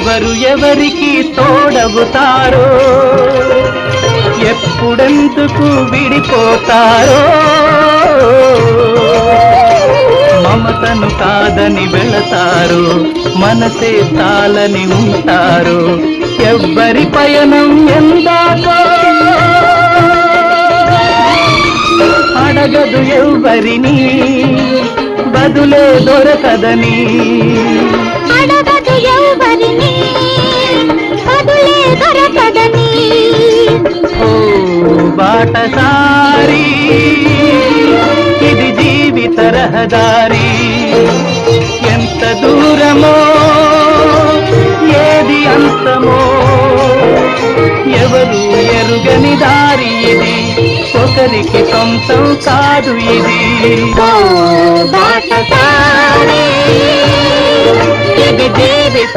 ఎవరు ఎవరికి తోడవుతారో ఎప్పుడెందుకు విడిపోతారో మమతను కాదని వెళతారు మనసే తాలని ఉంటారు ఎవ్వరి పయనం ఎందాకో అడగదు ఎవ్వరిని బదులే దొరకదని అడగదు ఎవ్వరిని బదులే దొరకదని ఓ బాటసారి ఇది జీవిత రహదారి ఎంత దూరమో ఏది అంతమో ఎవరు ఎరుగని దారి ఇది ఒకరికి సొంతం కాదు ఇది ఓ బాటసారి ఇది జీవిత